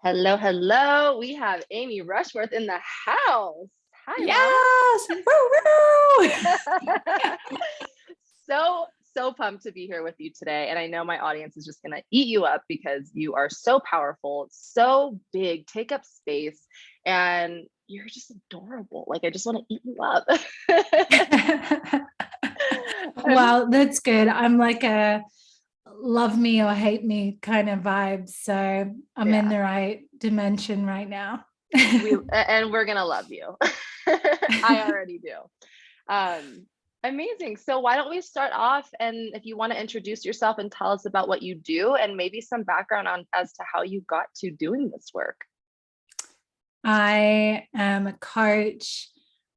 Hello, hello. We have Amy Rushworth in the house. Hi, Yes. Woo, Mom. So pumped to be here with you today. And I know my audience is just going to eat you up because you are so powerful, so big, take up space, and you're just adorable. Like, I just want to eat you up. Well, that's good. I'm like a love me or hate me kind of vibe. So I'm in the right dimension right now. And we're going to love you. I already do. Amazing. So why don't we start off, and if you want to introduce yourself and tell us about what you do and maybe some background on as to how you got to doing this work. I am a coach.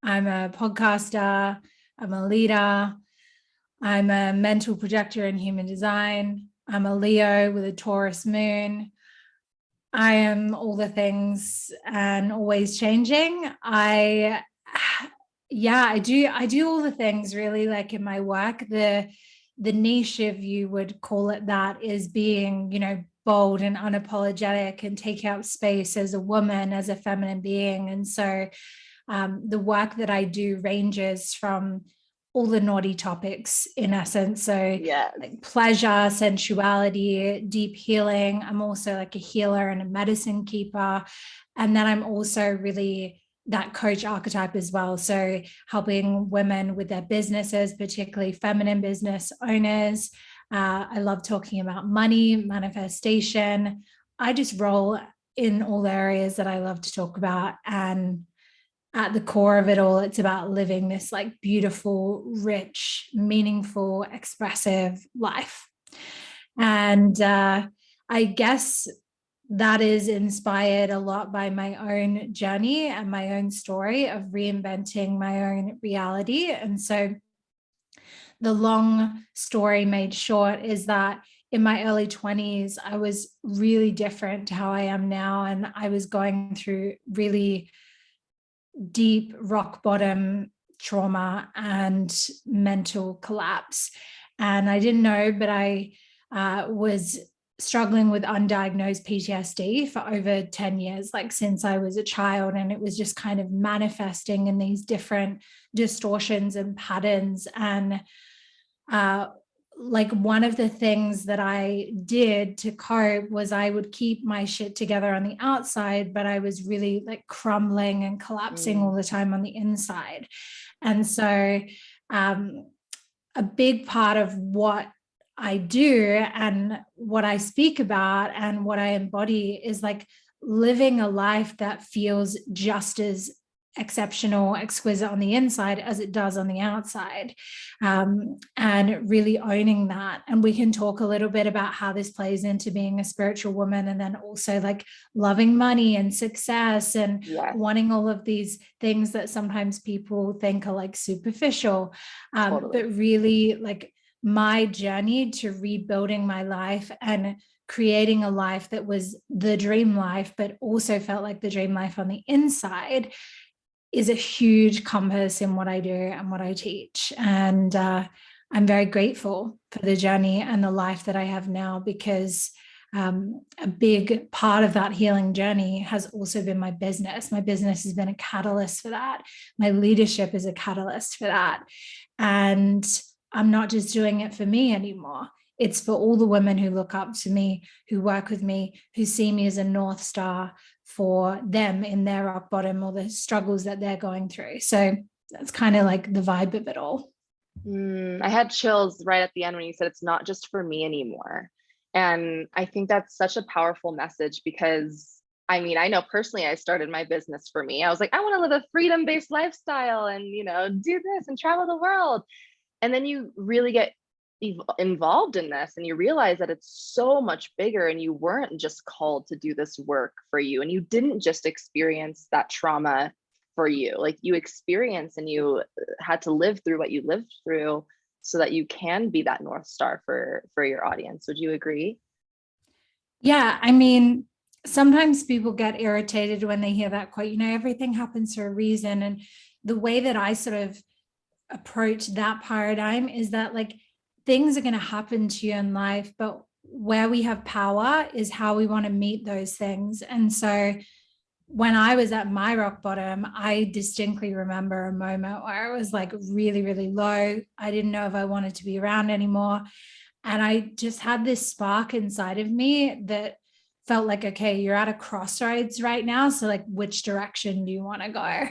I'm a podcaster. I'm a leader. I'm a mental projector in human design. I'm a Leo with a Taurus moon. I am all the things and always changing. I do all the things really, like in my work. The niche, if you would call it that, is being, bold and unapologetic and take out space as a woman, as a feminine being. And so the work that I do ranges from all the naughty topics in essence. So like pleasure, sensuality, deep healing. I'm also like a healer and a medicine keeper. And then I'm also really that coach archetype as well. So helping women with their businesses, particularly feminine business owners. I love talking about money, manifestation. I just roll in all the areas that I love to talk about. And at the core of it all, it's about living this like beautiful, rich, meaningful, expressive life. And I guess that is inspired a lot by my own journey and my own story of reinventing my own reality. And so the long story made short is that in my early 20s, I was really different to how I am now. And I was going through really deep rock bottom trauma and mental collapse. And I didn't know, but I was struggling with undiagnosed PTSD for over 10 years, like since I was a child. And it was just kind of manifesting in these different distortions and patterns. And like one of the things that I did to cope was I would keep my shit together on the outside, but I was really like crumbling and collapsing all the time on the inside. And so a big part of what I do and what I speak about and what I embody is like living a life that feels just as exceptional, exquisite on the inside as it does on the outside, and really owning that. And we can talk a little bit about how this plays into being a spiritual woman, and then also like loving money and success and wanting all of these things that sometimes people think are like superficial, but really like my journey to rebuilding my life and creating a life that was the dream life, but also felt like the dream life on the inside, is a huge compass in what I do and what I teach. And I'm very grateful for the journey and the life that I have now, because a big part of that healing journey has also been my business. My business has been a catalyst for that. My leadership is a catalyst for that. And I'm not just doing it for me anymore. It's for all the women who look up to me, who work with me, who see me as a North Star for them in their rock bottom or the struggles that they're going through. So that's kind of like the vibe of it all. I had chills right at the end when you said it's not just for me anymore. And I think that's such a powerful message, because I mean, I know personally, I started my business for me. I was like, I want to live a freedom-based lifestyle and, do this and travel the world. And then you really get involved in this and you realize that it's so much bigger, and you weren't just called to do this work for you, and you didn't just experience that trauma for you. Like, you experienced and you had to live through what you lived through so that you can be that North Star for your audience. Would you agree? Yeah, I mean, sometimes people get irritated when they hear that quote, everything happens for a reason. And the way that I sort of approach that paradigm is that like things are going to happen to you in life, but where we have power is how we want to meet those things. And so when I was at my rock bottom, I distinctly remember a moment where it was like really, really low. I didn't know if I wanted to be around anymore. And I just had this spark inside of me that felt like, okay, you're at a crossroads right now. So like, which direction do you want to go?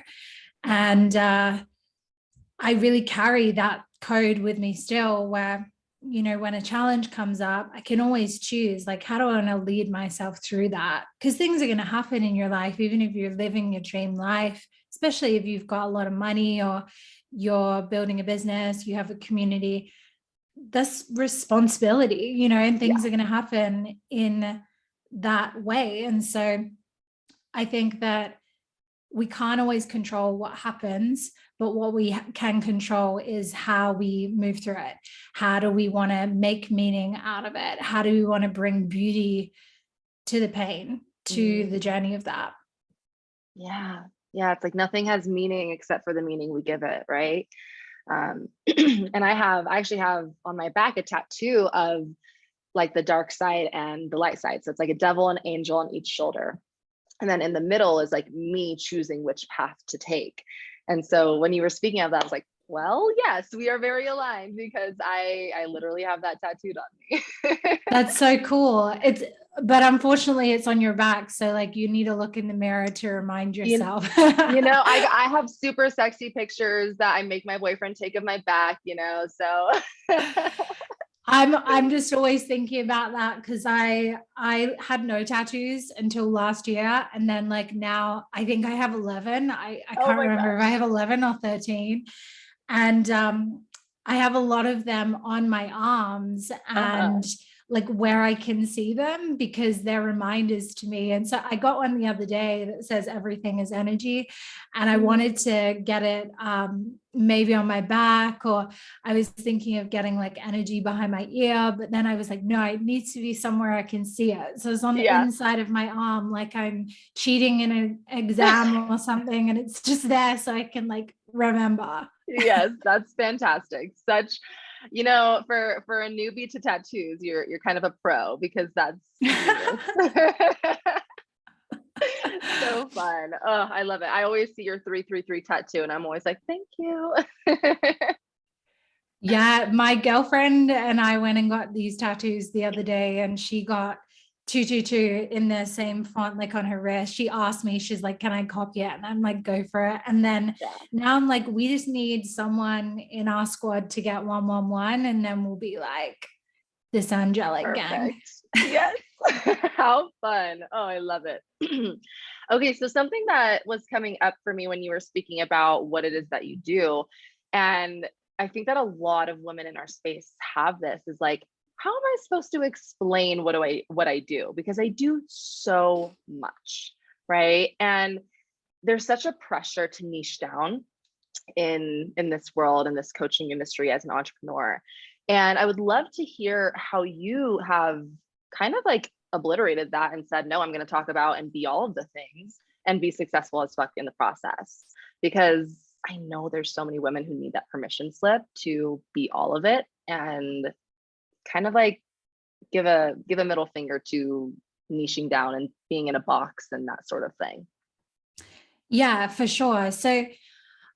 And I really carry that code with me still, where, you know, when a challenge comes up, I can always choose, like, how do I want to lead myself through that? Because things are going to happen in your life, even if you're living your dream life, especially if you've got a lot of money or you're building a business, you have a community. That's responsibility, you know, and things are going to happen in that way. And so I think that we can't always control what happens, but what we can control is how we move through it. How do we want to make meaning out of it? How do we want to bring beauty to the pain, to the journey of that? Yeah. Yeah. It's like nothing has meaning except for the meaning we give it. Right. And I actually have on my back a tattoo of like the dark side and the light side. So it's like a devil and angel on each shoulder. And then in the middle is like me choosing which path to take. And so when you were speaking of that, I was like, well, yes, we are very aligned, because I literally have that tattooed on me. That's so cool. But unfortunately it's on your back. So like you need to look in the mirror to remind yourself. I have super sexy pictures that I make my boyfriend take of my back, so. I'm just always thinking about that, because I had no tattoos until last year, and then like now I think I have 11. I can't remember if I have 11 or 13, and I have a lot of them on my arms and like where I can see them, because they're reminders to me. And so I got one the other day that says everything is energy, and I wanted to get it maybe on my back, or I was thinking of getting like energy behind my ear, but then I was like, no, it needs to be somewhere I can see it. So it's on the inside of my arm, like I'm cheating in an exam or something, and it's just there so I can like remember. Yes, that's fantastic. Such, for a newbie to tattoos, you're kind of a pro, because that's so fun. Oh, I love it. I always see your 333 tattoo and I'm always like, thank you. Yeah, my girlfriend and I went and got these tattoos the other day, and she got 222 in the same font, like on her wrist. She asked me, she's like, can I copy it? And I'm like, go for it. And then now I'm like, we just need someone in our squad to get 111, and then we'll be like this angelic gang. Yes. How fun. Oh, I love it. Okay, so something that was coming up for me when you were speaking about what it is that you do, and I think that a lot of women in our space have this, is like, how am I supposed to explain what I do? Because I do so much, right? And there's such a pressure to niche down in this world, in this coaching industry as an entrepreneur. And I would love to hear how you have kind of like obliterated that and said, no, I'm going to talk about and be all of the things and be successful as fuck in the process. Because I know there's so many women who need that permission slip to be all of it, and kind of like give a middle finger to niching down and being in a box and that sort of thing. Yeah, for sure. So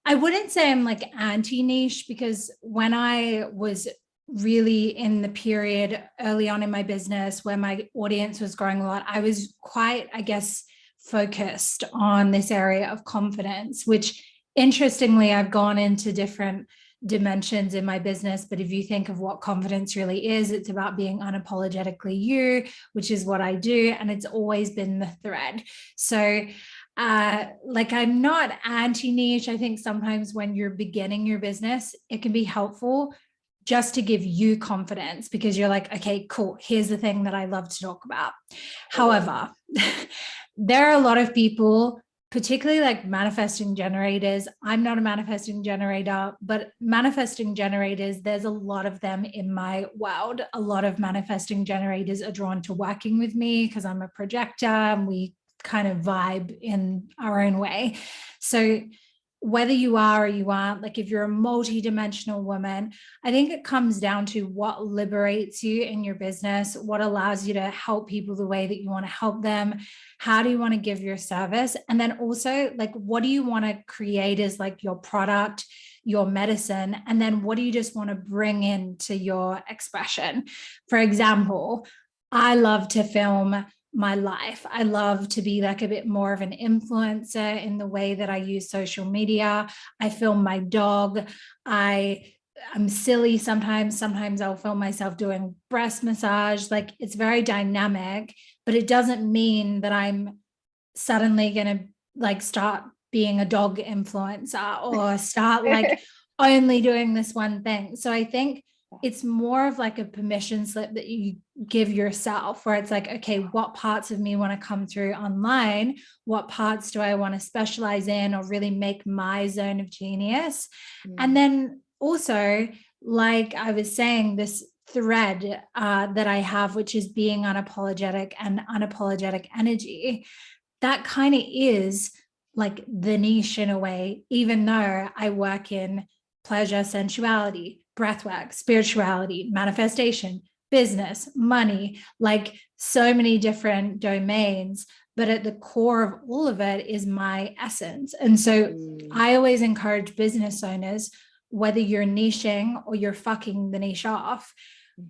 I wouldn't say I'm like anti-niche, because when I was really in the period early on in my business where my audience was growing a lot, I was quite, I guess, focused on this area of confidence, which interestingly, I've gone into different dimensions in my business. But if you think of what confidence really is, it's about being unapologetically you, which is what I do. And it's always been the thread. So like, I'm not anti-niche. I think sometimes when you're beginning your business, it can be helpful just to give you confidence, because you're like, okay, cool, here's the thing that I love to talk about. However, there are a lot of people, particularly like manifesting generators. I'm not a manifesting generator, but manifesting generators, there's a lot of them in my world. A lot of manifesting generators are drawn to working with me because I'm a projector and we kind of vibe in our own way. So whether you are or you aren't, like if you're a multidimensional woman, I think it comes down to what liberates you in your business, what allows you to help people the way that you want to help them. How do you want to give your service? And then also, like, what do you want to create as like your product, your medicine? And then what do you just want to bring into your expression? For example, I love to film my life. I love to be like a bit more of an influencer in the way that I use social media. I film my dog. I'm silly sometimes. Sometimes I'll film myself doing breast massage. Like, it's very dynamic, but it doesn't mean that I'm suddenly going to like start being a dog influencer or start like only doing this one thing. So I think it's more of like a permission slip that you give yourself, where it's like, okay, what parts of me want to come through online? What parts do I want to specialize in or really make my zone of genius? And then also, like I was saying, this thread that I have, which is being unapologetic and unapologetic energy, that kind of is like the niche in a way, even though I work in pleasure, sensuality, breathwork, spirituality, manifestation, business, money, like so many different domains. But at the core of all of it is my essence. And so I always encourage business owners, whether you're niching or you're fucking the niche off,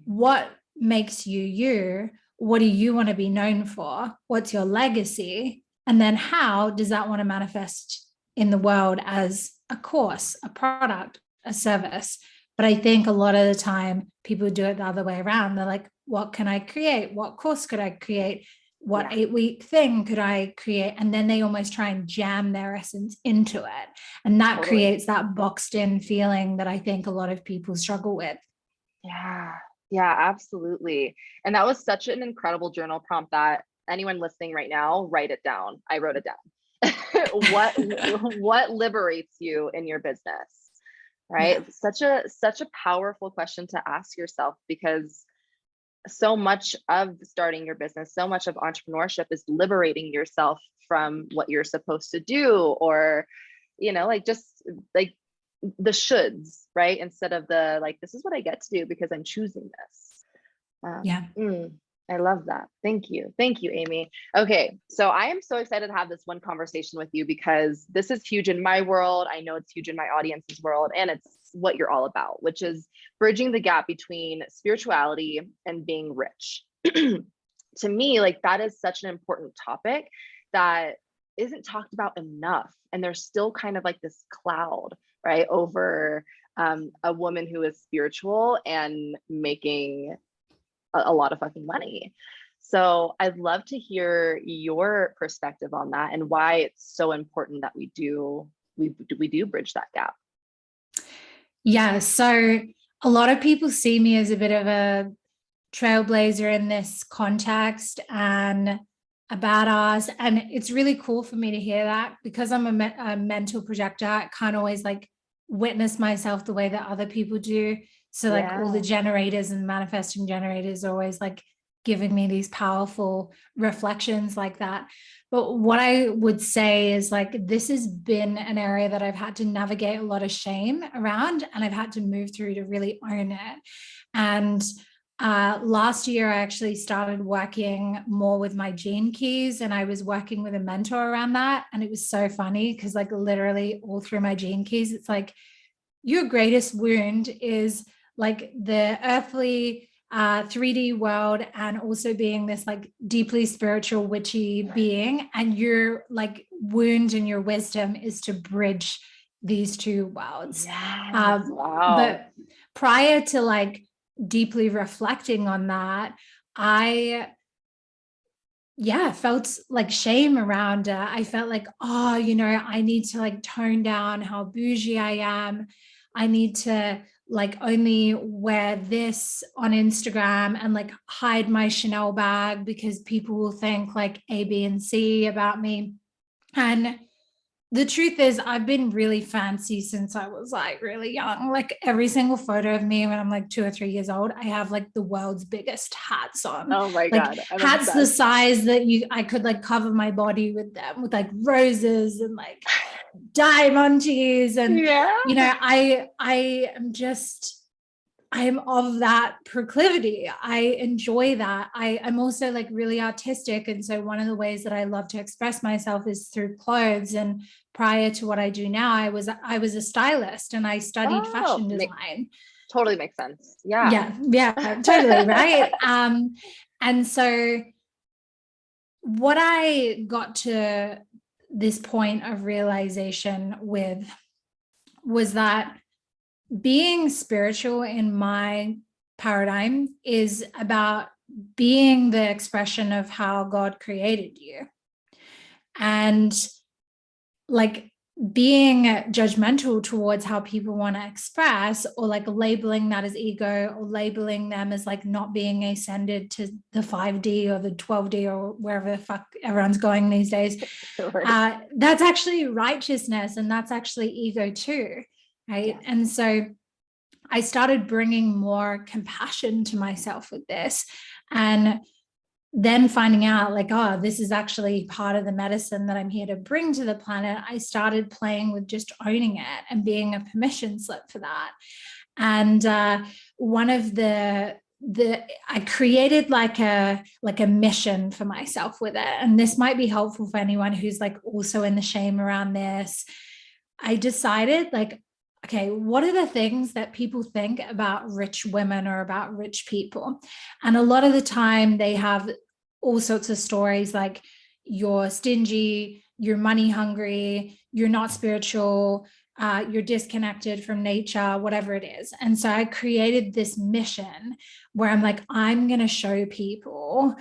what makes you you? What do you want to be known for? What's your legacy? And then how does that want to manifest in the world as a course, a product, a service? But I think a lot of the time people do it the other way around. They're like, what can I create? What course could I create? What 8-week thing could I create? And then they almost try and jam their essence into it. And that creates that boxed in feeling that I think a lot of people struggle with. Yeah, absolutely. And that was such an incredible journal prompt that anyone listening right now, write it down. I wrote it down. What liberates you in your business? Right? Yeah. Such a powerful question to ask yourself, because so much of starting your business, so much of entrepreneurship is liberating yourself from what you're supposed to do, or, like just like the shoulds, right? Instead of the like, this is what I get to do because I'm choosing this. I love that. Thank you. Thank you, Amy. Okay. So I am so excited to have this one conversation with you, because this is huge in my world. I know it's huge in my audience's world, and it's what you're all about, which is bridging the gap between spirituality and being rich. To me, like, that is such an important topic that isn't talked about enough. And there's still kind of like this cloud, right, over a woman who is spiritual and making a lot of fucking money. So I'd love to hear your perspective on that and why it's so important that we do bridge that gap. Yeah. So a lot of people see me as a bit of a trailblazer in this context and a badass. And it's really cool for me to hear that, because I'm a mental projector. I can't always like witness myself the way that other people do. So like all the generators and manifesting generators are always like giving me these powerful reflections like that. But what I would say is like, this has been an area that I've had to navigate a lot of shame around, and I've had to move through to really own it. And last year, I actually started working more with my gene keys, and I was working with a mentor around that. And it was so funny because like literally all through my gene keys, it's like, your greatest wound is like the earthly 3D world, and also being this like deeply spiritual witchy being, and your like wound and your wisdom is to bridge these two worlds. But prior to like deeply reflecting on that, I felt like shame around it. I felt like, I need to like tone down how bougie I am. I need to like only wear this on Instagram and like hide my Chanel bag because people will think like A, B, and C about me. And the truth is, I've been really fancy since I was like really young. Like every single photo of me when I'm like 2 or 3 years old, I have like the world's biggest hats on. Oh my God. Hats the size that I could like cover my body with them, with like roses and like diamantes. And, Yeah. you know, I am of that proclivity. I enjoy that. I'm also like really artistic. And so one of the ways that I love to express myself is through clothes. And prior to what I do now, I was a stylist and I studied fashion design. Totally makes sense. Yeah. Yeah, totally. Right. And so what I got to this point of realization with was that being spiritual in my paradigm is about being the expression of how God created you. And like being judgmental towards how people want to express, or like labeling that as ego, or labeling them as like not being ascended to the 5D or the 12D or wherever the fuck everyone's going these days. That's actually righteousness, and that's actually ego too, right? Yeah. And so I started bringing more compassion to myself with this, and then finding out like, oh, this is actually part of the medicine that I'm here to bring to the planet. I started playing with just owning it and being a permission slip for that. And one of I created like a mission for myself with it. And this might be helpful for anyone who's like also in the shame around this. I decided like, okay, what are the things that people think about rich women or about rich people? And a lot of the time they have all sorts of stories like you're stingy, you're money hungry, you're not spiritual, you're disconnected from nature, whatever it is. And so I created this mission where I'm like, I'm going to show people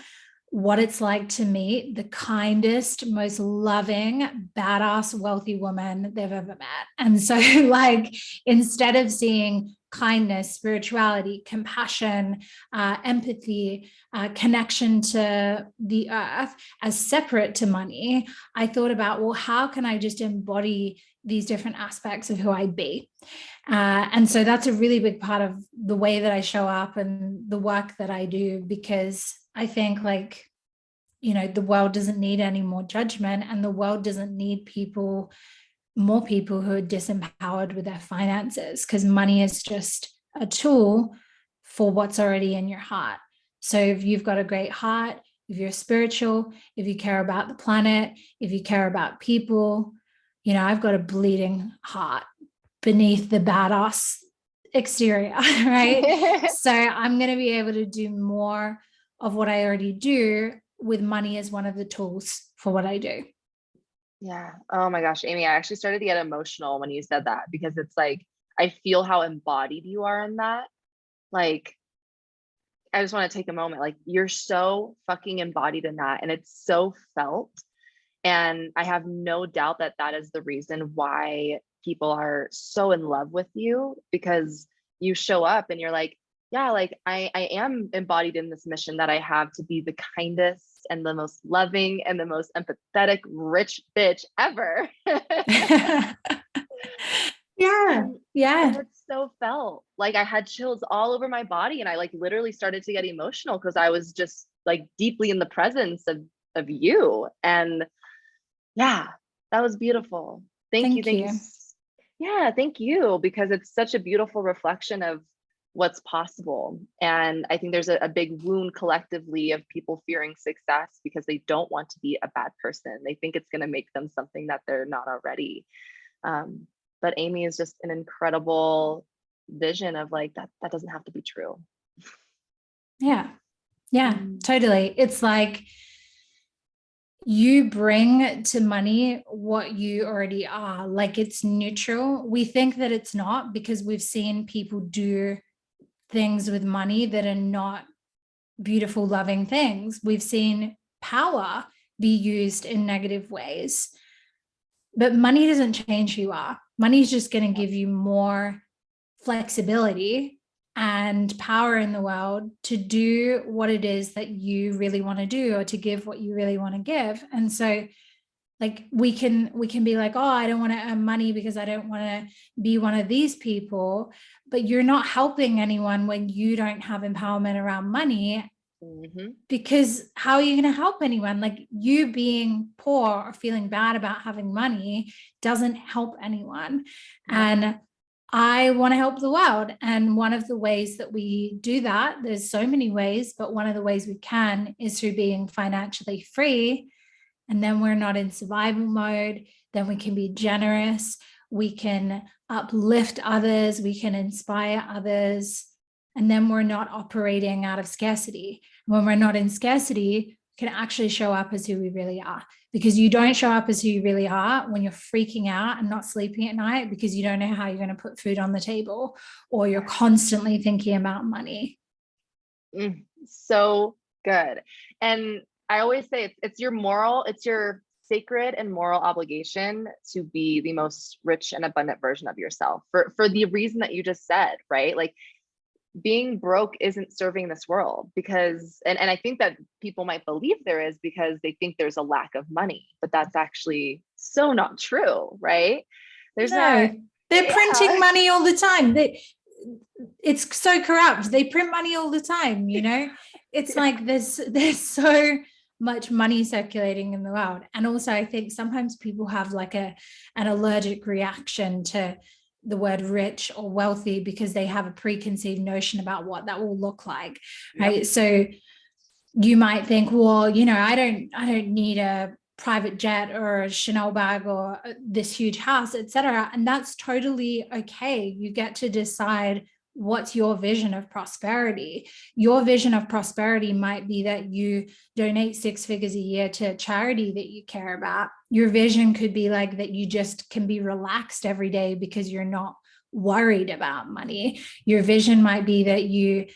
what it's like to meet the kindest, most loving, badass, wealthy woman they've ever met. And so like, instead of seeing kindness, spirituality, compassion, empathy, connection to the earth as separate to money, I thought about, well, how can I just embody these different aspects of who I be? And so that's a really big part of the way that I show up and the work that I do, because I think like, you know, the world doesn't need any more judgment, and the world doesn't need more people who are disempowered with their finances, because money is just a tool for what's already in your heart. So if you've got a great heart, if you're spiritual, if you care about the planet, if you care about people, you know, I've got a bleeding heart beneath the badass exterior, right? So I'm going to be able to do more of what I already do with money as one of the tools for what I do. Yeah. Oh my gosh, Amy, I actually started to get emotional when you said that, because it's like, I feel how embodied you are in that. Like, I just want to take a moment. Like, you're so fucking embodied in that, and it's so felt. And I have no doubt that that is the reason why people are so in love with you, because you show up and you're like, yeah, like I am embodied in this mission that I have to be the kindest and the most loving and the most empathetic rich bitch ever. Yeah. And it's so felt. Like I had chills all over my body, and I like literally started to get emotional because I was just like deeply in the presence of you. And yeah, that was beautiful. Thank you. Yeah, thank you, because it's such a beautiful reflection of what's possible. And I think there's a big wound collectively of people fearing success because they don't want to be a bad person. They think it's going to make them something that they're not already. But Amy is just an incredible vision of like, that doesn't have to be true. Yeah, totally. It's like you bring to money what you already are. Like it's neutral. We think that it's not, because we've seen people do things with money that are not beautiful, loving things. We've seen power be used in negative ways. But money doesn't change who you are. Money is just going to give you more flexibility and power in the world to do what it is that you really want to do, or to give what you really want to give. And so like we can be like, oh, I don't want to earn money because I don't want to be one of these people. But you're not helping anyone when you don't have empowerment around money. Because how are you going to help anyone? Like, you being poor or feeling bad about having money doesn't help anyone. And I want to help the world. And one of the ways that we do that, there's so many ways, but one of the ways we can is through being financially free. And then we're not in survival mode. Then we can be generous. We can uplift others. We can inspire others. And then we're not operating out of scarcity. When we're not in scarcity, we can actually show up as who we really are, because you don't show up as who you really are when you're freaking out and not sleeping at night because you don't know how you're going to put food on the table, or you're constantly thinking about money. So good. And I always say it's your sacred and moral obligation to be the most rich and abundant version of yourself for the reason that you just said, right? Like, being broke isn't serving this world, because, and I think that people might believe there is because they think there's a lack of money, but that's actually so not true, right? There's they're printing money all the time. It's so corrupt. They print money all the time, you know? It's like there's so much money circulating in the world. And also I think sometimes people have like an allergic reaction to the word rich or wealthy because they have a preconceived notion about what that will look like, right? So you might think, well, you know, I don't need a private jet or a Chanel bag or this huge house, etc. And that's totally okay. You get to decide what's your vision of prosperity. Your vision of prosperity might be that you donate 6 figures a year to a charity that you care about. Your vision could be like that you just can be relaxed every day because you're not worried about money. Your vision might be that you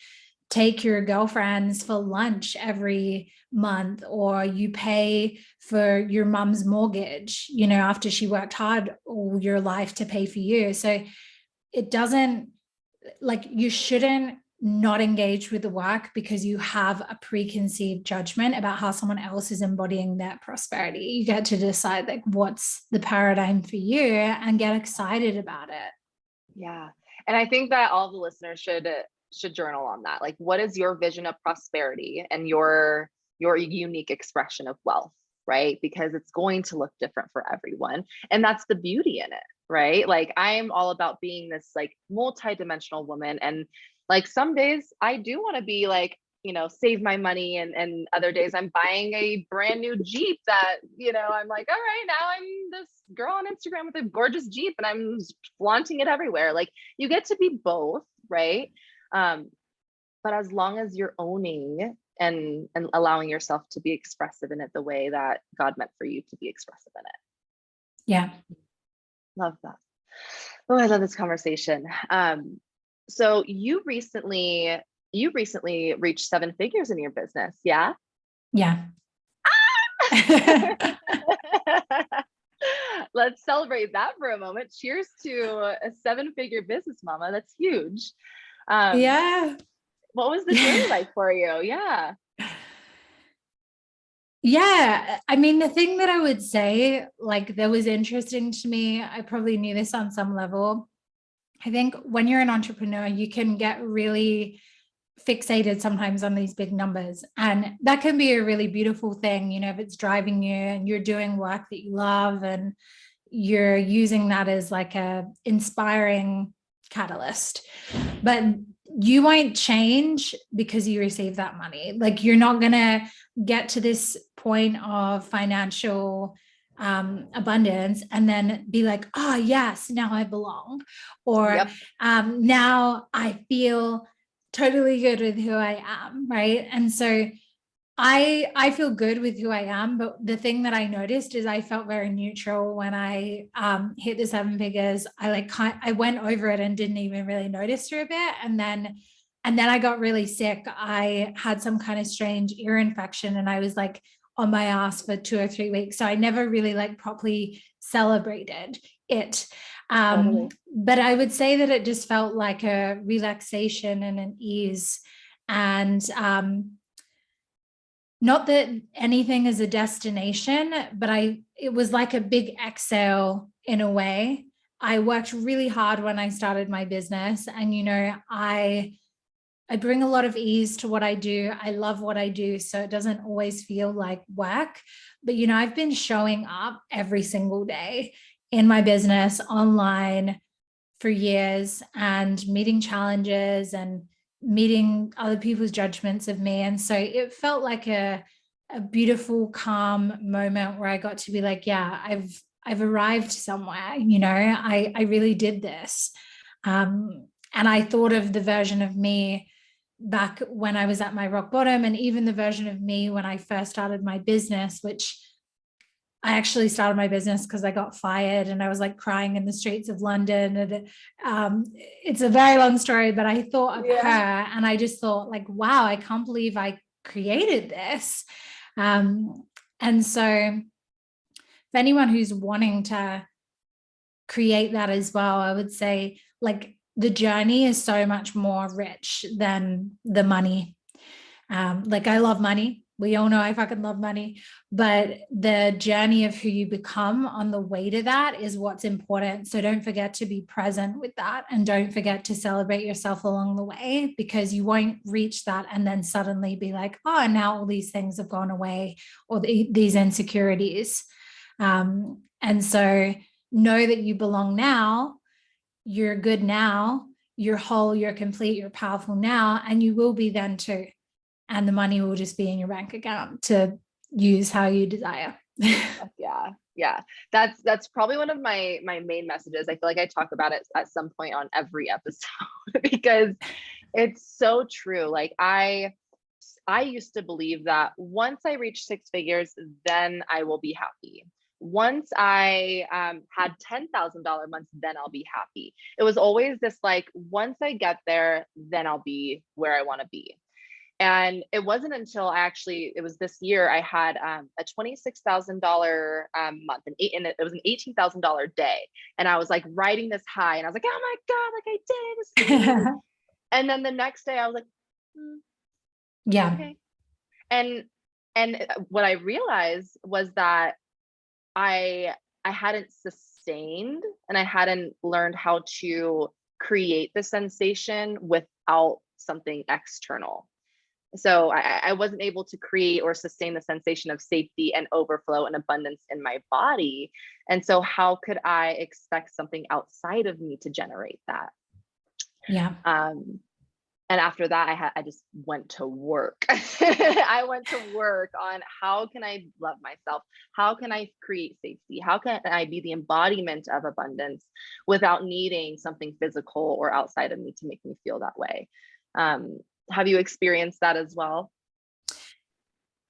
take your girlfriends for lunch every month, or you pay for your mom's mortgage, you know, after she worked hard all your life to pay for you. So it doesn't, like, you shouldn't not engage with the work because you have a preconceived judgment about how someone else is embodying that prosperity. You get to decide like what's the paradigm for you and get excited about it. Yeah. And I think that all the listeners should journal on that. Like, what is your vision of prosperity and your unique expression of wealth, right? Because it's going to look different for everyone. And that's the beauty in it, right? Like, I'm all about being this like multidimensional woman. And like, some days I do want to be like, you know, save my money. And other days I'm buying a brand new Jeep that, you know, I'm like, all right, now I'm this girl on Instagram with a gorgeous Jeep and I'm flaunting it everywhere. Like, you get to be both, right? But as long as you're owning and allowing yourself to be expressive in it the way that God meant for you to be expressive in it. Yeah. Love that. Oh, I love this conversation. So you recently reached 7 figures in your business. Yeah. Yeah. Let's celebrate that for a moment. Cheers to a 7-figure business mama. That's huge. Yeah. What was the journey like for you? Yeah. Yeah. I mean, the thing that I would say, like, that was interesting to me, I probably knew this on some level. I think when you're an entrepreneur, you can get really fixated sometimes on these big numbers. And that can be a really beautiful thing, you know, if it's driving you and you're doing work that you love and you're using that as like a inspiring catalyst. But you won't change because you receive that money. Like, you're not going to get to this point of financial abundance and then be like, oh yes, now I belong, or now I feel totally good with who I am, right? And so I feel good with who I am, but the thing that I noticed is I felt very neutral when I hit the 7 figures. I went over it and didn't even really notice for a bit, and then I got really sick. I had some kind of strange ear infection, and I was like on my ass for 2 or 3 weeks. So I never really like properly celebrated it. But I would say that it just felt like a relaxation and an ease, and not that anything is a destination, but it was like a big exhale in a way. I worked really hard when I started my business, and, you know, I I bring a lot of ease to what I do. I love what I do, so it doesn't always feel like work. But, you know, I've been showing up every single day in my business online for years and meeting challenges and meeting other people's judgments of me. And so it felt like a beautiful, calm moment where I got to be like, yeah, I've arrived somewhere, you know, I really did this. And I thought of the version of me back when I was at my rock bottom, and even the version of me when I first started my business, which I actually started my business because I got fired and I was like crying in the streets of London. And it's a very long story, but I thought of her and I just thought like, wow, I can't believe I created this. And so for anyone who's wanting to create that as well, I would say like the journey is so much more rich than the money. Like I love money. We all know I fucking love money, but the journey of who you become on the way to that is what's important. So don't forget to be present with that, and don't forget to celebrate yourself along the way, because you won't reach that and then suddenly be like, oh, now all these things have gone away, or these insecurities. And so know that you belong now, you're good now, you're whole, you're complete, you're powerful now, and you will be then too. And the money will just be in your bank account to use how you desire. Yeah. That's probably one of my main messages. I feel like I talk about it at some point on every episode because it's so true. Like I used to believe that once I reach six figures, then I will be happy. Once I had $10,000 months, then I'll be happy. It was always this like, once I get there, then I'll be where I want to be. And it wasn't until it was this year, I had a $26,000 month, and it was an $18,000 day. And I was like riding this high and I was like, oh my God, like I did it. And then the next day I was like, yeah. Okay. And what I realized was that I hadn't sustained and I hadn't learned how to create the sensation without something external. So I wasn't able to create or sustain the sensation of safety and overflow and abundance in my body. And so how could I expect something outside of me to generate that? Yeah. And after that, I just went to work. I went to work on how can I love myself? How can I create safety? How can I be the embodiment of abundance without needing something physical or outside of me to make me feel that way? Have you experienced that as well?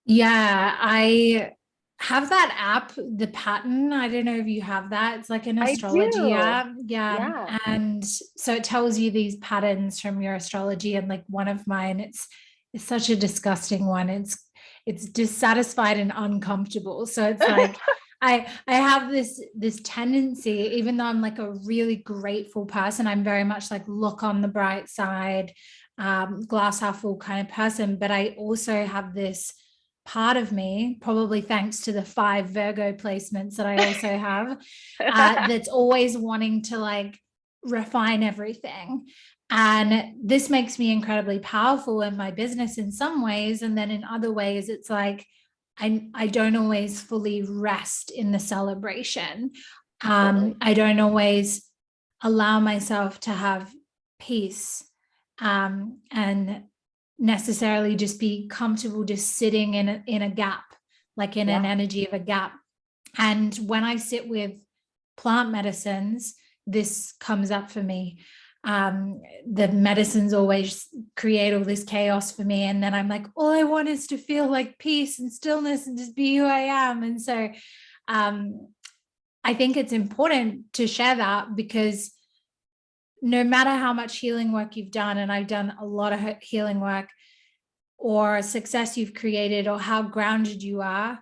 Yeah, I have that app, the Pattern. I don't know if you have that. It's like an astrology app. Yeah. And so it tells you these patterns from your astrology. And like one of mine, it's such a disgusting one. It's dissatisfied and uncomfortable. So it's like I have this tendency, even though I'm like a really grateful person, I'm very much like look on the bright side, glass half full kind of person. But I also have this part of me, probably thanks to the 5 Virgo placements that I also have, that's always wanting to like refine everything. And this makes me incredibly powerful in my business in some ways. And then in other ways, it's like, I don't always fully rest in the celebration. I don't always allow myself to have peace, and necessarily just be comfortable just sitting in a gap, like in an energy of a gap. And when I sit with plant medicines, this comes up for me. The medicines always create all this chaos for me. And then I'm like, all I want is to feel like peace and stillness and just be who I am. And so I think it's important to share that, because no matter how much healing work you've done, and I've done a lot of healing work, or success you've created, or how grounded you are,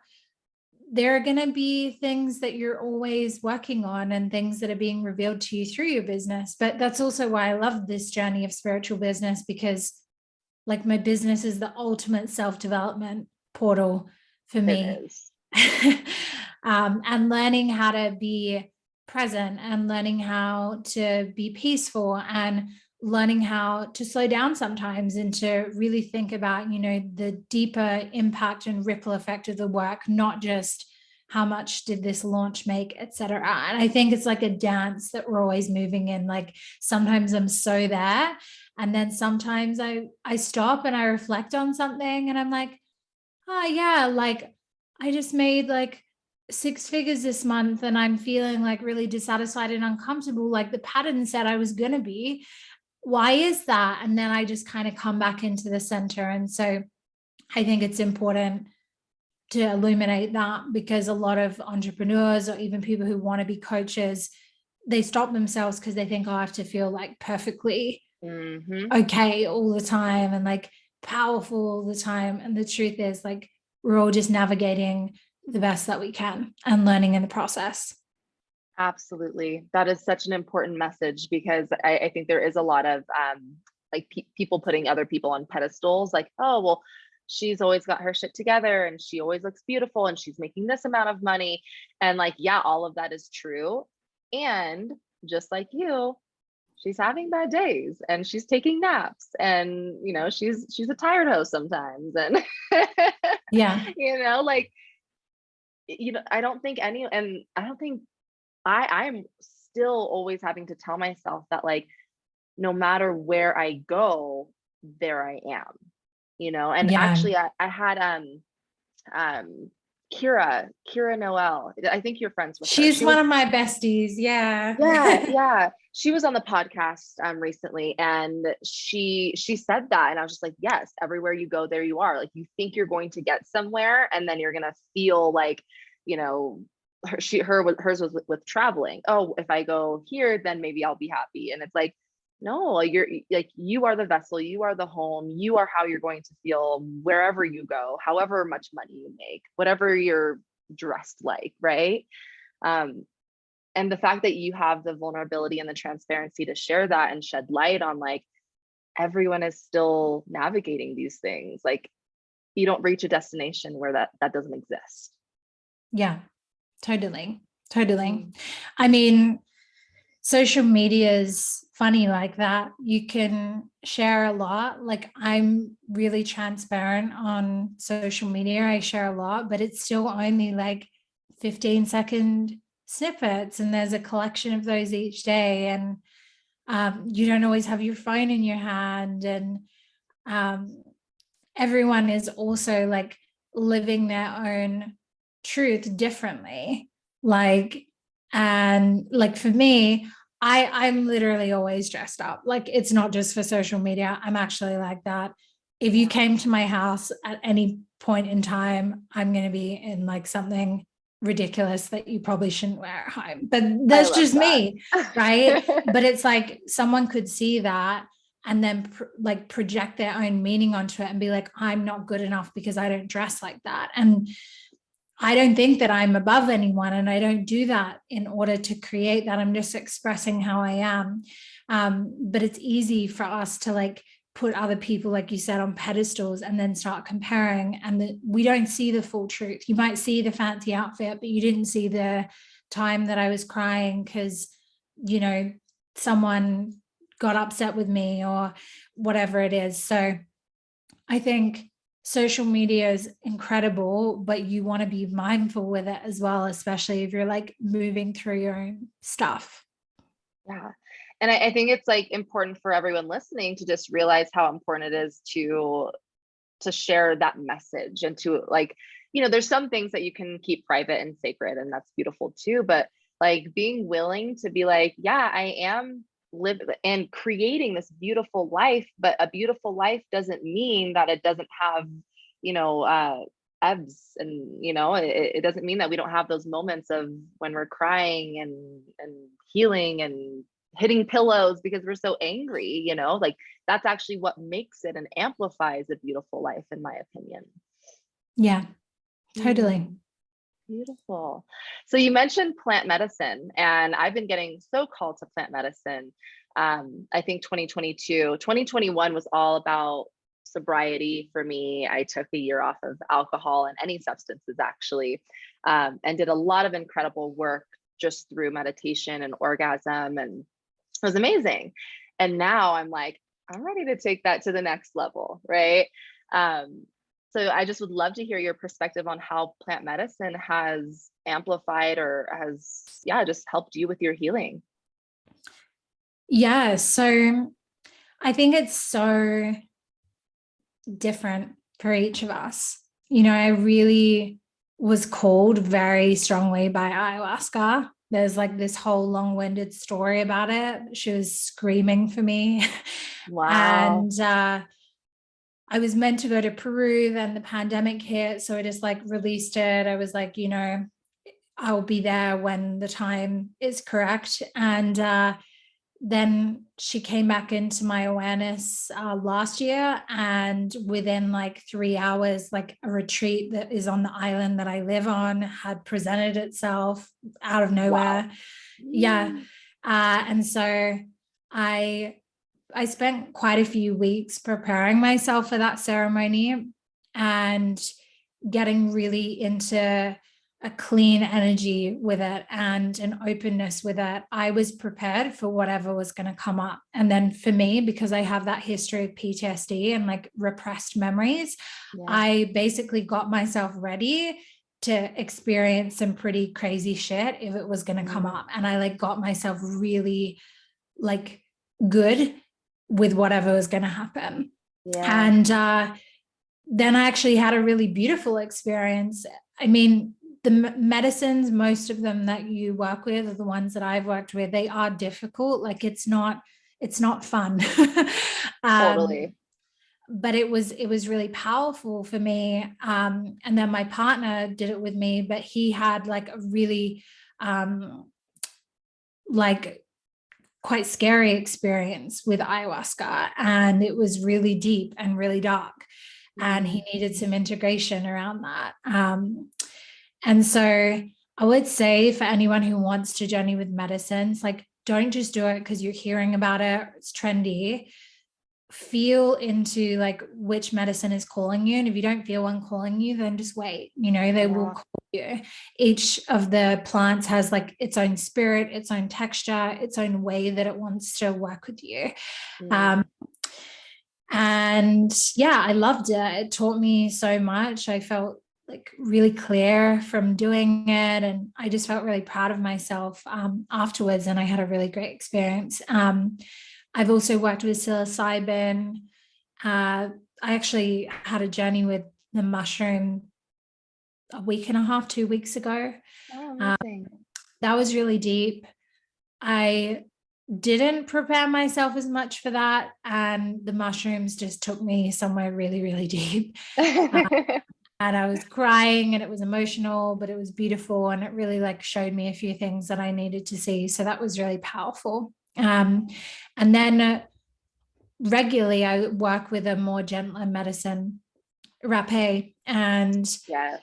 there are going to be things that you're always working on and things that are being revealed to you through your business. But that's also why I love this journey of spiritual business, because like my business is the ultimate self-development portal for me. And learning how to be present and learning how to be peaceful and learning how to slow down sometimes and to really think about, you know, the deeper impact and ripple effect of the work, not just how much did this launch make, etc. And I think it's like a dance that we're always moving in. Like sometimes I'm so there, and then sometimes I stop and I reflect on something and I'm like, oh yeah, like I just made like 6 figures this month and I'm feeling like really dissatisfied and uncomfortable, like the pattern said I was gonna be. Why is that? And then I just kind of come back into the center. And so I think it's important to illuminate that, because a lot of entrepreneurs or even people who want to be coaches, they stop themselves because they think, oh, I have to feel like perfectly okay all the time and like powerful all the time. And the truth is, like, we're all just navigating the best that we can and learning in the process. Absolutely. That is such an important message, because I think there is a lot of like people putting other people on pedestals, like, oh, well, she's always got her shit together and she always looks beautiful and she's making this amount of money. And like, yeah, all of that is true. And just like you, she's having bad days and she's taking naps and, you know, she's a tired host sometimes. And Yeah. you know, like, you know, I don't think I'm still always having to tell myself that, like, no matter where I go, there I am, you know. And Yeah. actually I had Kira Noel. I think you're friends with her. She's one of my besties. Yeah. Yeah. She was on the podcast recently, and she said that, and I was just like, yes, everywhere you go, there you are. Like, you think you're going to get somewhere, and then you're gonna feel like, you know, hers was with traveling. Oh, if I go here, then maybe I'll be happy. And it's like, no, you're like, you are the vessel, you are the home, you are how you're going to feel wherever you go, however much money you make, whatever you're dressed like, right? And the fact that you have the vulnerability and the transparency to share that and shed light on, like, everyone is still navigating these things. Like, you don't reach a destination where that doesn't exist. Yeah, totally. I mean, social media is funny like that. You can share a lot. Like, I'm really transparent on social media. I share a lot, but it's still only like 15-second snippets, and there's a collection of those each day. And you don't always have your phone in your hand, and everyone is also like living their own truth differently. Like, and like for me, I'm literally always dressed up. Like, it's not just for social media. I'm actually like that. If you came to my house at any point in time, I'm going to be in like something ridiculous that you probably shouldn't wear at home. But that's just me, right? But it's like someone could see that and then like project their own meaning onto it and be like, I'm not good enough because I don't dress like that. And I don't think that I'm above anyone, and I don't do that in order to create that. I'm just expressing how I am. But it's easy for us to like put other people, like you said, on pedestals and then start comparing, and we don't see the full truth. You might see the fancy outfit, but you didn't see the time that I was crying because, you know, someone got upset with me or whatever it is. So I think social media is incredible, but you want to be mindful with it as well, especially if you're like moving through your own stuff. Yeah. And I think it's like important for everyone listening to just realize how important it is to share that message, and to, like, you know, there's some things that you can keep private and sacred, and that's beautiful too. But like, being willing to be like, yeah, I am living and creating this beautiful life, but a beautiful life doesn't mean that it doesn't have, you know, ebbs, and, you know, it doesn't mean that we don't have those moments of when we're crying and healing and hitting pillows because we're so angry, you know. Like, that's actually what makes it and amplifies a beautiful life, in my opinion. Yeah, totally. Beautiful. So you mentioned plant medicine, and I've been getting so called to plant medicine. I think 2021 was all about sobriety for me. I took a year off of alcohol and any substances, actually, and did a lot of incredible work just through meditation and orgasm, and it was amazing. And now I'm like, I'm ready to take that to the next level, right? So I just would love to hear your perspective on how plant medicine has amplified or has, yeah, just helped you with your healing. Yeah, so I think it's so different for each of us. I really was called very strongly by ayahuasca. There's like this whole long-winded story about it. She was screaming for me. Wow. And I was meant to go to Peru, then the pandemic hit. So I just like released it. I was like, I'll be there when the time is correct. And then she came back into my awareness last year, and within like 3 hours, like a retreat that is on the island that I live on had presented itself out of nowhere. Wow. Yeah. And so I spent quite a few weeks preparing myself for that ceremony and getting really into a clean energy with it and an openness with it. I was prepared for whatever was going to come up. And then for me, because I have that history of PTSD and like repressed memories, Yeah. I basically got myself ready to experience some pretty crazy shit if it was going to come up. And I like got myself really like good with whatever was going to happen. Yeah. And then I actually had a really beautiful experience. I mean, the medicines, most of them that you work with are the ones that I've worked with. They are difficult. Like it's not fun. Totally. But it was really powerful for me. And then my partner did it with me, but he had like a really like quite scary experience with ayahuasca, and it was really deep and really dark, and he needed some integration around that. And so I would say for anyone who wants to journey with medicines, like don't just do it because you're hearing about it, it's trendy. Feel into like which medicine is calling you, and if you don't feel one calling you, then just wait. They will call you. Each of the plants has like its own spirit, its own texture, its own way that it wants to work with you. And yeah, I loved it. It taught me so much. I felt like really clear from doing it, and I just felt really proud of myself afterwards, and I had a really great experience. I've also worked with psilocybin. I actually had a journey with the mushroom a week and a half, 2 weeks ago. Oh, amazing. That was really deep. I didn't prepare myself as much for that, and the mushrooms just took me somewhere really, really deep. And I was crying, and it was emotional, but it was beautiful, and it really like showed me a few things that I needed to see. So that was really powerful. And then regularly I work with a more gentler medicine, rapé, and Yeah.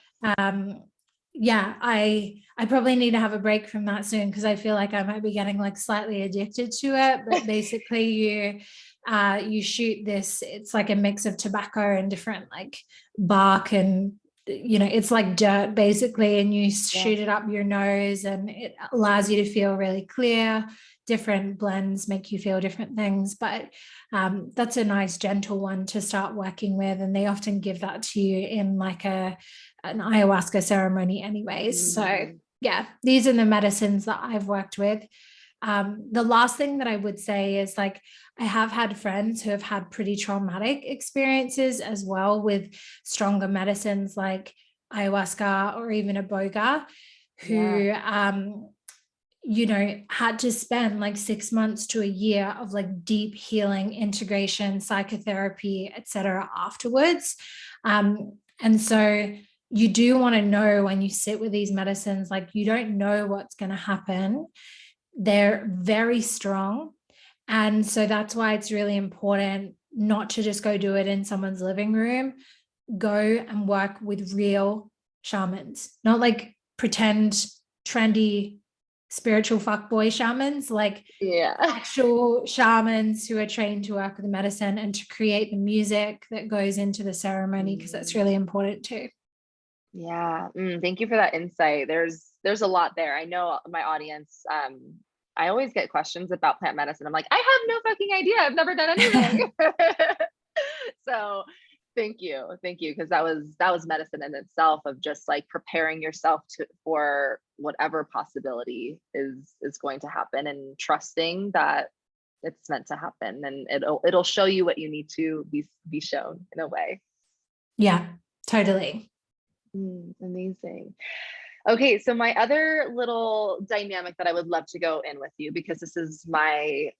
yeah, I probably need to have a break from that soon, because I feel like I might be getting like slightly addicted to it. But basically you shoot this, it's like a mix of tobacco and different like bark, and it's like dirt basically, and you shoot it up your nose, and it allows you to feel really clear. Different blends make you feel different things, but that's a nice gentle one to start working with, and they often give that to you in like an ayahuasca ceremony anyways. So yeah, these are the medicines that I've worked with. The last thing that I would say is like, I have had friends who have had pretty traumatic experiences as well with stronger medicines like ayahuasca or even iboga, who had to spend like 6 months to a year of like deep healing, integration, psychotherapy, etc. afterwards. And so you do want to know when you sit with these medicines, like you don't know what's going to happen. They're very strong. And so that's why it's really important not to just go do it in someone's living room. Go and work with real shamans, not like pretend trendy spiritual fuckboy shamans, like actual shamans who are trained to work with the medicine and to create the music that goes into the ceremony, because that's really important too. Yeah. Thank you for that insight. There's a lot there. I know my audience I always get questions about plant medicine. I'm like, I have no fucking idea. I've never done anything. So thank you. Because that was medicine in itself, of just like preparing yourself for whatever possibility is going to happen, and trusting that it's meant to happen, and it'll show you what you need to be shown in a way. Yeah, totally. Amazing. Okay, so my other little dynamic that I would love to go in with you, because this is my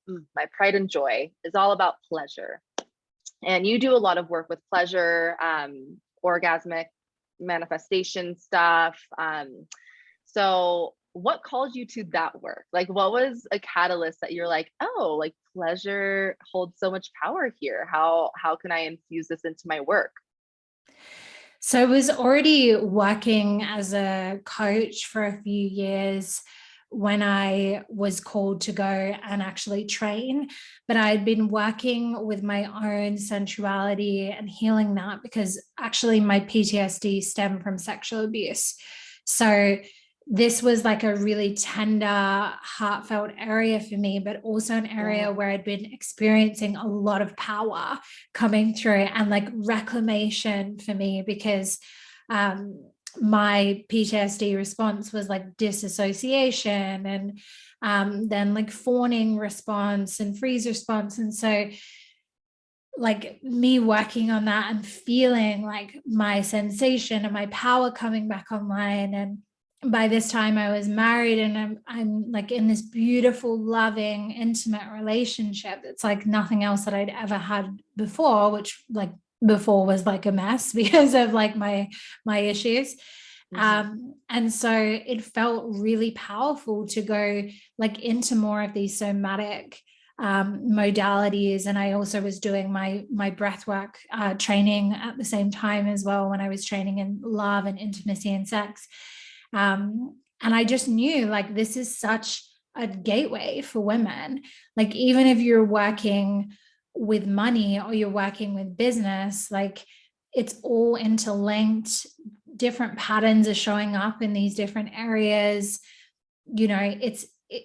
pride and joy, is all about pleasure. And you do a lot of work with pleasure, orgasmic manifestation stuff. So what called you to that work? Like, what was a catalyst that you're like, oh, like pleasure holds so much power here. How can I infuse this into my work? So I was already working as a coach for a few years when I was called to go and actually train, but I'd been working with my own sensuality and healing that, because actually my PTSD stemmed from sexual abuse. So this was like a really tender, heartfelt area for me, but also an area where I'd been experiencing a lot of power coming through, and like reclamation for me, because my PTSD response was like disassociation, and then like fawning response and freeze response. And so like me working on that and feeling like my sensation and my power coming back online. And by this time I was married, and I'm like in this beautiful, loving, intimate relationship. It's like nothing else that I'd ever had before, which like before was like a mess because of like my issues. And so it felt really powerful to go like into more of these somatic modalities. And I also was doing my breathwork training at the same time as well, when I was training in love and intimacy and sex. And I just knew like this is such a gateway for women. Like even if you're working with money or you're working with business, like it's all interlinked. Different patterns are showing up in these different areas. You know,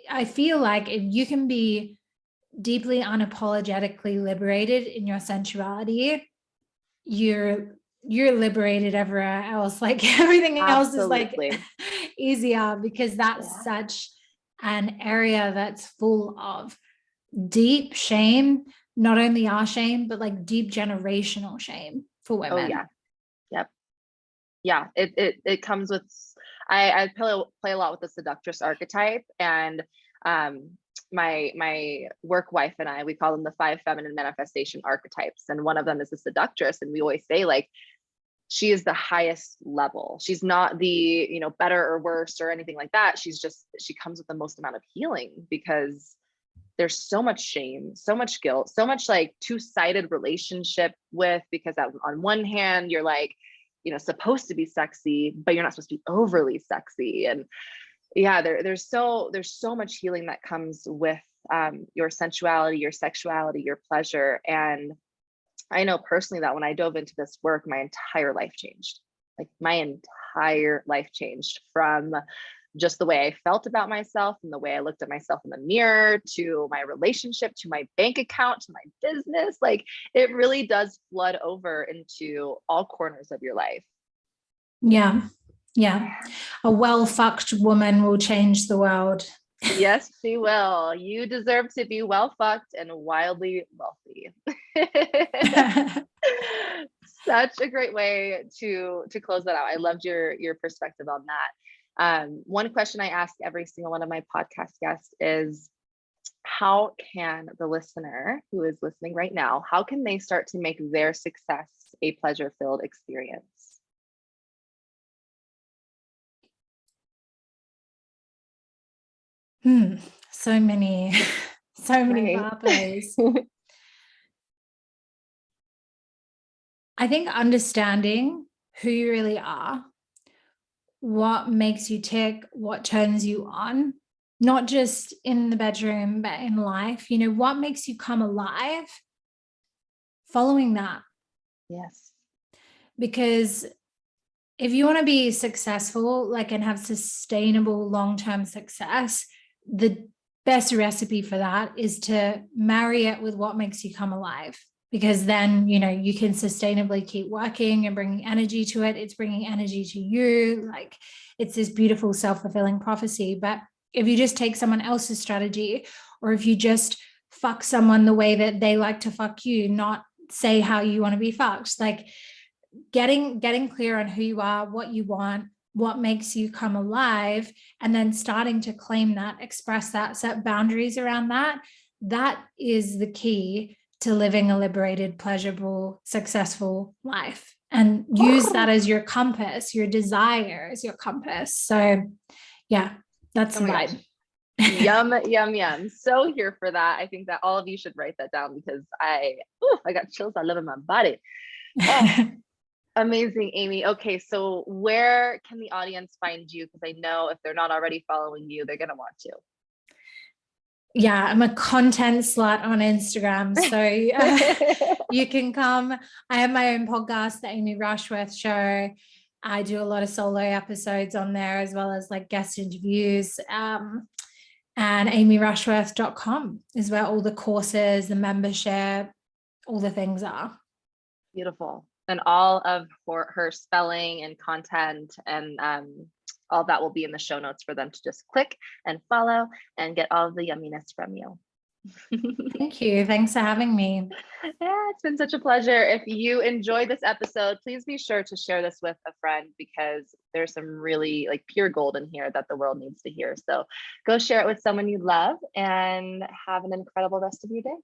I feel like if you can be deeply unapologetically liberated in your sensuality, you're liberated everywhere else. Like everything else is like easier, because that's such an area that's full of deep shame, not only our shame, but like deep generational shame for women. Oh yeah. Yep. Yeah. It comes with, I play a lot with the seductress archetype, and my work wife and I, we call them the 5 feminine manifestation archetypes. And one of them is the seductress. And we always say like, she is the highest level. She's not the, you know, better or worse or anything like that. She comes with the most amount of healing, because there's so much shame, so much guilt, so much like two-sided relationship with, because on one hand, you're like, you know, supposed to be sexy, but you're not supposed to be overly sexy. And yeah, there's so much healing that comes with your sensuality, your sexuality, your pleasure. And I know personally that when I dove into this work, my entire life changed. Like my entire life changed, from just the way I felt about myself and the way I looked at myself in the mirror, to my relationship, to my bank account, to my business. Like it really does flood over into all corners of your life. Yeah. Yeah. A well-fucked woman will change the world. Yes, she will. You deserve to be well fucked and wildly wealthy. Such a great way to close that out. I loved your perspective on that. One question I ask every single one of my podcast guests is, how can the listener who is listening right now, how can they start to make their success a pleasure-filled experience? So many pathways. I think understanding who you really are, what makes you tick, what turns you on, not just in the bedroom, but in life, you know, what makes you come alive, following that. Yes. Because if you want to be successful, like, and have sustainable long-term success, the best recipe for that is to marry it with what makes you come alive, because then, you know, you can sustainably keep working and bringing energy to it. It's bringing energy to you. Like, it's this beautiful self-fulfilling prophecy. But if you just take someone else's strategy, or if you just fuck someone the way that they like to fuck you, not say how you want to be fucked, like getting clear on who you are, what you want, what makes you come alive, and then starting to claim that, express that, set boundaries around that. That is the key to living a liberated, pleasurable, successful life. And use that as your compass. Your desire is your compass. So yeah, that's the vibe. Yum, yum, yum. So here for that. I think that all of you should write that down, because I got chills all over my body. Oh, amazing, Amy. Okay, so where can the audience find you? Because I know if they're not already following you, they're going to want to. Yeah, I'm a content slut on Instagram. So you can come. I have my own podcast, the Amy Rushworth Show. I do a lot of solo episodes on there, as well as like guest interviews. And amyrushworth.com is where all the courses, the membership, all the things are. Beautiful. And all of her spelling and content and all that will be in the show notes for them to just click and follow and get all of the yumminess from you. Thank you. Thanks for having me. Yeah, it's been such a pleasure. If you enjoyed this episode, please be sure to share this with a friend, because there's some really like pure gold in here that the world needs to hear. So go share it with someone you love, and have an incredible rest of your day.